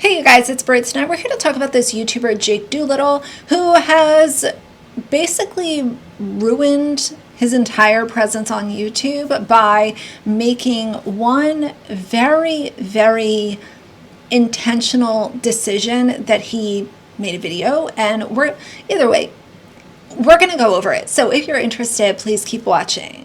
Hey you guys, it's Brit. Tonight we're here to talk about this YouTuber Jake Dolittle, who has basically ruined his entire presence on YouTube by making one very intentional decision that he made a video, and either way, we're gonna go over it. So if you're interested, please keep watching.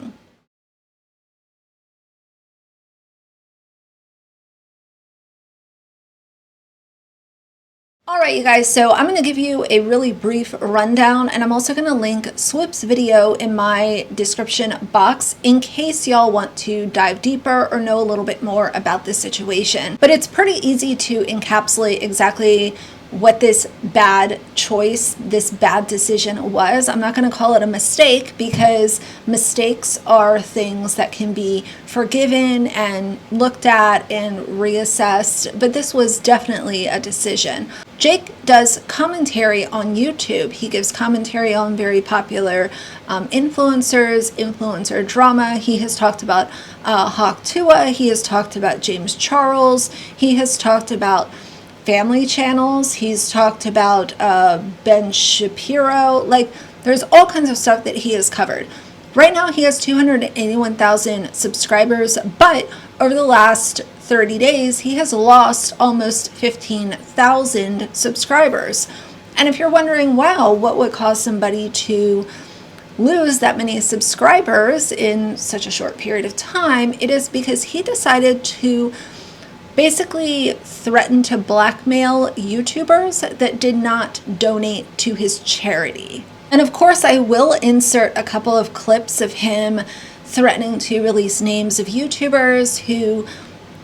Alright you guys, so I'm going to give you a really brief rundown, and I'm also going to link Swoop's video in my description box in case y'all want to dive deeper or know a little bit more about this situation. But it's pretty easy to encapsulate exactly what this bad choice, this bad decision was. I'm not going to call it a mistake because mistakes are things that can be forgiven and looked at and reassessed, but this was definitely a decision. Jake does commentary on YouTube. He gives commentary on very popular influencers, influencer drama. He has talked about Hawk Tuah. He has talked about James Charles. He has talked about family channels. He's talked about Ben Shapiro. Like, there's all kinds of stuff that he has covered. Right now he has 281,000 subscribers, but over the last 30 days he has lost almost 15,000 subscribers. And if you're wondering, wow, what would cause somebody to lose that many subscribers in such a short period of time, it is because he decided to basically threaten to blackmail YouTubers that did not donate to his charity. And of course I will insert a couple of clips of him threatening to release names of YouTubers who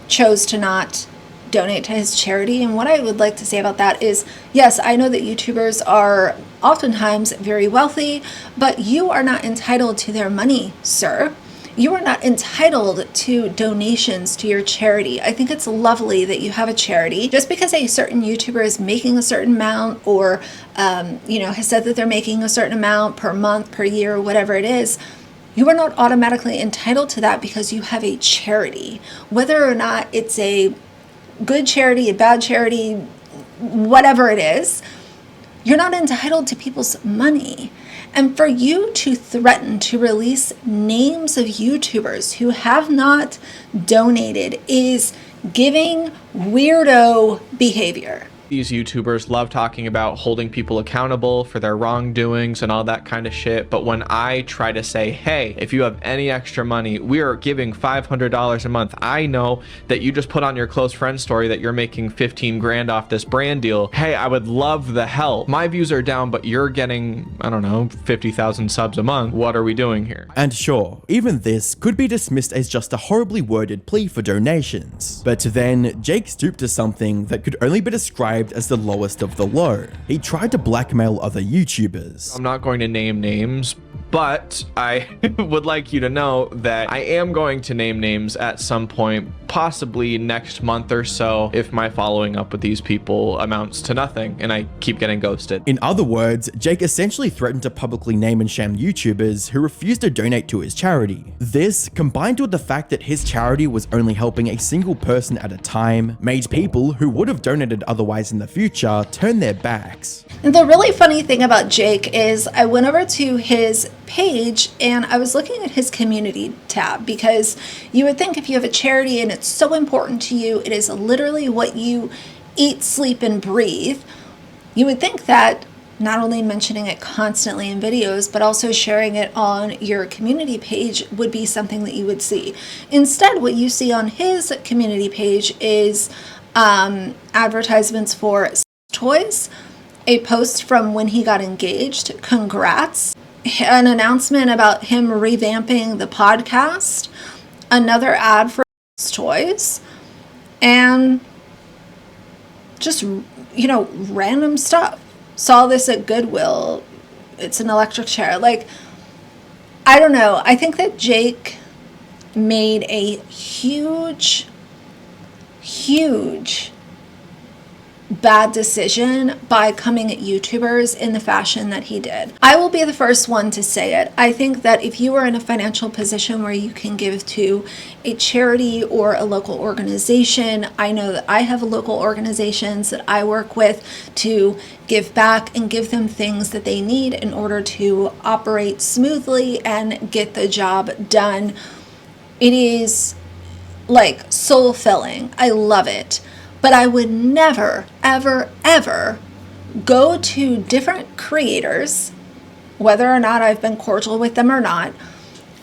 chose to not donate to his charity. And what I would like to say about that is, yes, I know that YouTubers are oftentimes very wealthy, but you are not entitled to their money, sir. You are not entitled to donations to your charity. I think it's lovely that you have a charity. Just because a certain YouTuber is making a certain amount or, has said that they're making a certain amount per month, per year, whatever it is, you are not automatically entitled to that because you have a charity. Whether or not it's a good charity, a bad charity, whatever it is, you're not entitled to people's money. And for you to threaten to release names of YouTubers who have not donated is giving weirdo behavior. These YouTubers love talking about holding people accountable for their wrongdoings and all that kind of shit. But when I try to say, hey, if you have any extra money, we are giving $500 a month. I know that you just put on your close friend story that you're making 15 grand off this brand deal. Hey, I would love the help. My views are down, but you're getting, I don't know, 50,000 subs a month. What are we doing here? And sure, even this could be dismissed as just a horribly worded plea for donations. But then Jake stooped to something that could only be described as the lowest of the low. He tried to blackmail other YouTubers. I'm not going to name names, but I would like you to know that I am going to name names at some point, possibly next month or so, if my following up with these people amounts to nothing and I keep getting ghosted. In other words, Jake essentially threatened to publicly name and shame YouTubers who refused to donate to his charity. This, combined with the fact that his charity was only helping a single person at a time, made people who would have donated otherwise in the future turn their backs. And the really funny thing about Jake is I went over to his page and I was looking at his community tab, because you would think if you have a charity and it's so important to you, it is literally what you eat, sleep, and breathe, you would think that not only mentioning it constantly in videos, but also sharing it on your community page would be something that you would see. Instead, what you see on his community page is advertisements for toys, a post from when he got engaged, congrats, an announcement about him revamping the podcast, another ad for toys, and just, random stuff. Saw this at Goodwill. It's an electric chair. Like, I don't know. I think that Jake made a huge bad decision by coming at YouTubers in the fashion that he did. I will be the first one to say it. I think that if you are in a financial position where you can give to a charity or a local organization, I know that I have local organizations that I work with to give back and give them things that they need in order to operate smoothly and get the job done. It is like soul filling. I love it. But I would never, ever, ever go to different creators, whether or not I've been cordial with them or not,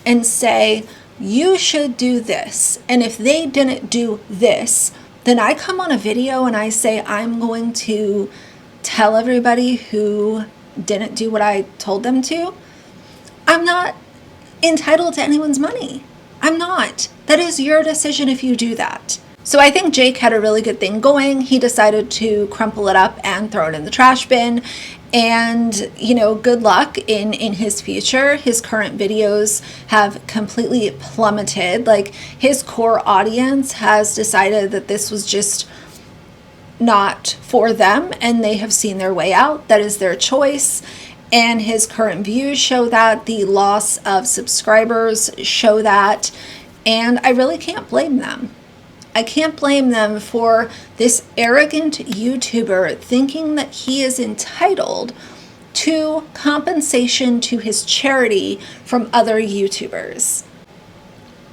and say, you should do this. And if they didn't do this, then I come on a video and I say, I'm going to tell everybody who didn't do what I told them to. I'm not entitled to anyone's money. I'm not. That is your decision if you do that. So I think Jake had a really good thing going. He decided to crumple it up and throw it in the trash bin. And, you know, good luck in his future. His current videos have completely plummeted. Like, his core audience has decided that this was just not for them and they have seen their way out. That is their choice. And his current views show that. The loss of subscribers show that. And I really can't blame them. I can't blame them for this arrogant YouTuber thinking that he is entitled to compensation to his charity from other YouTubers.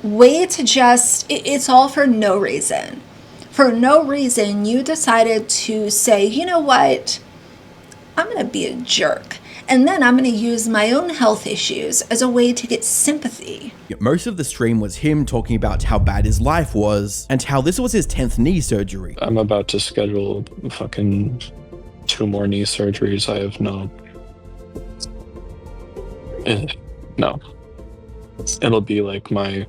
Way to just, it's all for no reason. For no reason, you decided to say, you know what, I'm going to be a jerk. And then I'm going to use my own health issues as a way to get sympathy. Most of the stream was him talking about how bad his life was and how this was his 10th knee surgery. I'm about to schedule fucking 2 more knee surgeries. I have no. No. It'll be like my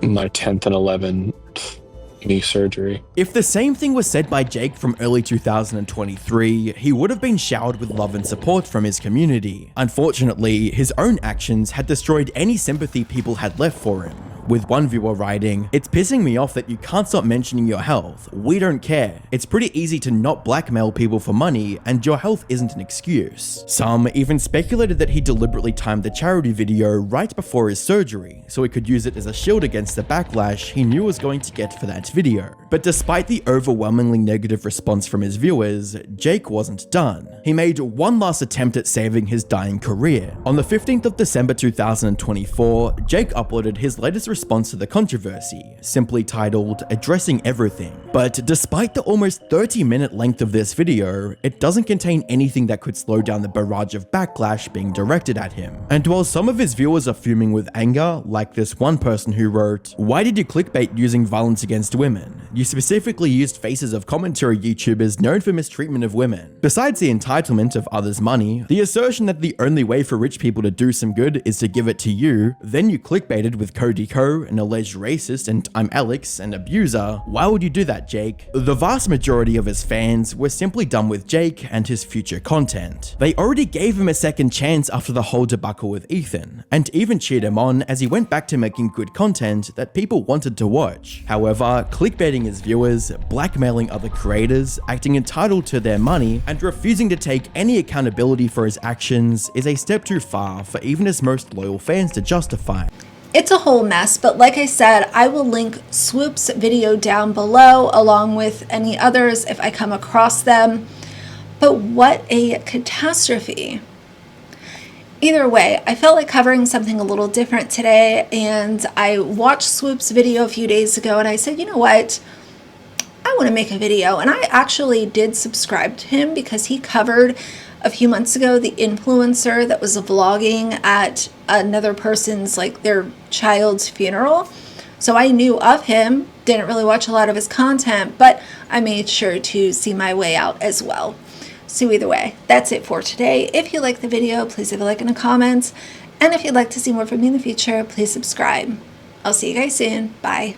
10th and 11th knee surgery. If the same thing was said by Jake from early 2023, he would have been showered with love and support from his community. Unfortunately, his own actions had destroyed any sympathy people had left for him. With one viewer writing, "It's pissing me off that you can't stop mentioning your health. We don't care. It's pretty easy to not blackmail people for money, and your health isn't an excuse." Some even speculated that he deliberately timed the charity video right before his surgery, so he could use it as a shield against the backlash he knew was going to get for that video. But despite the overwhelmingly negative response from his viewers, Jake wasn't done. He made one last attempt at saving his dying career. On the 15th of December 2024, Jake uploaded his latest response to the controversy, simply titled "Addressing Everything." But despite the almost 30-minute length of this video, it doesn't contain anything that could slow down the barrage of backlash being directed at him. And while some of his viewers are fuming with anger, like this one person who wrote, "Why did you clickbait using violence against women? You specifically used faces of commentary YouTubers known for mistreatment of women." Besides the entitlement of others' money, the assertion that the only way for rich people to do some good is to give it to you, then you clickbaited with Cody Co, an alleged racist, and I'm Alex, an abuser. Why would you do that, Jake? The vast majority of his fans were simply done with Jake and his future content. They already gave him a second chance after the whole debacle with Ethan, and even cheered him on as he went back to making good content that people wanted to watch. However, clickbaiting his viewers, blackmailing other creators, acting entitled to their money, and refusing to take any accountability for his actions is a step too far for even his most loyal fans to justify. It's a whole mess, but like I said, I will link Swoop's video down below along with any others if I come across them. But what a catastrophe. Either way, I felt like covering something a little different today, and I watched Swoop's video a few days ago and I said, you know what? I want to make a video. And I actually did subscribe to him because he covered a few months ago the influencer that was vlogging at another person's, like, their child's funeral. So I knew of him, didn't really watch a lot of his content, but I made sure to see my way out as well. So either way, that's it for today. If you like the video, please leave a like and a comment. And if you'd like to see more from me in the future, please subscribe. I'll see you guys soon. Bye.